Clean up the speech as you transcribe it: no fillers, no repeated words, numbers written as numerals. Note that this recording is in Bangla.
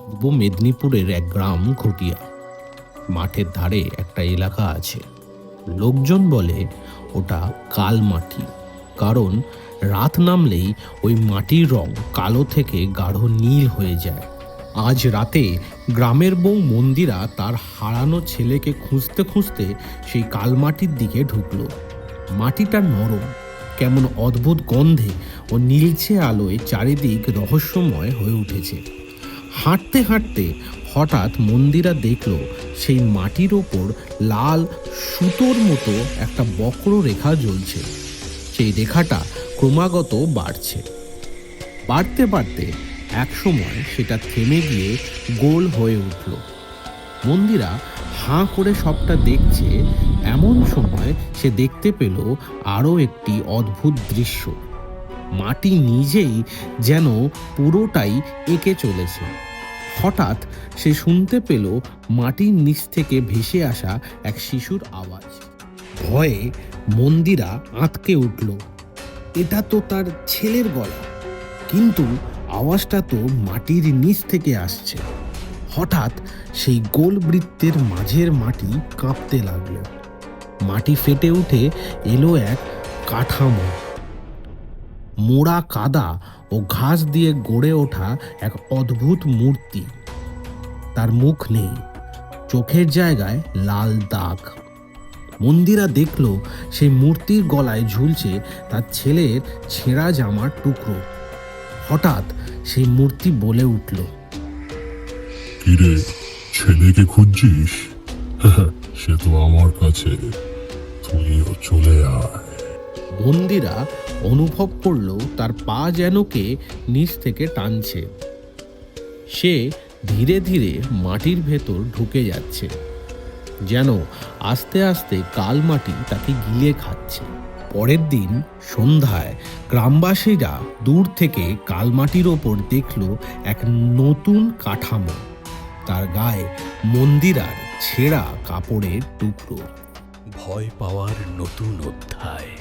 পূর্ব মেদিনীপুরের এক গ্রাম ঘটিয়া। মাঠের ধারে একটা এলাকা আছে। লোকজন বলে ওটা কাল মাটি, কারণ রাত নামলেই ওই মাটির রং কালো থেকে গাঢ় নীল হয়ে যায়। আজ রাতে গ্রামের বউ মন্দিরা তার হারানো ছেলেকে খুঁজতে খুঁজতে সেই কালমাটির দিকে ঢুকলো। মাটিটা নরম, কেমন অদ্ভুত গন্ধে ও নীলচে আলোয় চারিদিক রহস্যময় হয়ে উঠেছে। হাঁটতে হাঁটতে হঠাৎ মন্দিরা দেখল সেই মাটির ওপর লাল সুতোর মতো একটা বক্র রেখা জ্বলছে। সেই রেখাটা ক্রমাগত বাড়ছে, বাড়তে বাড়তে একসময় সেটা থেমে গিয়ে গোল হয়ে উঠল। মন্দিরা হাঁ করে সবটা দেখছে। এমন সময় সে দেখতে পেল আরও একটি অদ্ভুত দৃশ্য। মাটি নিজেই যেন পুরোটাই এঁকে চলেছে। হঠাৎ সে শুনতে পেল মাটির নিচ থেকে ভেসে আসা এক শিশুর আওয়াজ। ভয়ে মন্দিরা আঁতকে উঠল। এটা তো তার ছেলের গলা, কিন্তু আওয়াজটা তো মাটির নিচ থেকে আসছে। হঠাৎ সেই গোল বৃত্তের মাঝের মাটি কাঁপতে লাগলো। মাটি ফেটে উঠে এলো এক কাঠামো, মোড়া কাদা ও ঘাস দিয়ে গড়ে ওঠা এক অদ্ভুত মূর্তি। তার মুখ নেই, চোখের জায়গায় লাল দাগ। মন্দিরা দেখল সেই মূর্তির গলায় ঝুলছে তার ছেলের ছেঁড়া জামার টুকরো। হঠাৎ সেই মূর্তি বলে উঠল, কিরে, ছেলেকে খুঁজছিস? সে তো আমার কাছে, তুইও চলে আয়। মন্দিরা অনুভব করল তার পা যেন কে নিচ থেকে টানছে। সে ধীরে ধীরে মাটির ভেতর ঢুকে যাচ্ছে, যেন আস্তে আস্তে কাল মাটি তাকে গিলে খাচ্ছে। পরের দিন সন্ধ্যায় গ্রামবাসীরা দূর থেকে কালমাটির ওপর দেখল এক নতুন কাঠামো। তার গায়ে মন্দিরার ছেঁড়া কাপড়ের টুকরো। ভয় পাওয়ার নতুন অধ্যায়।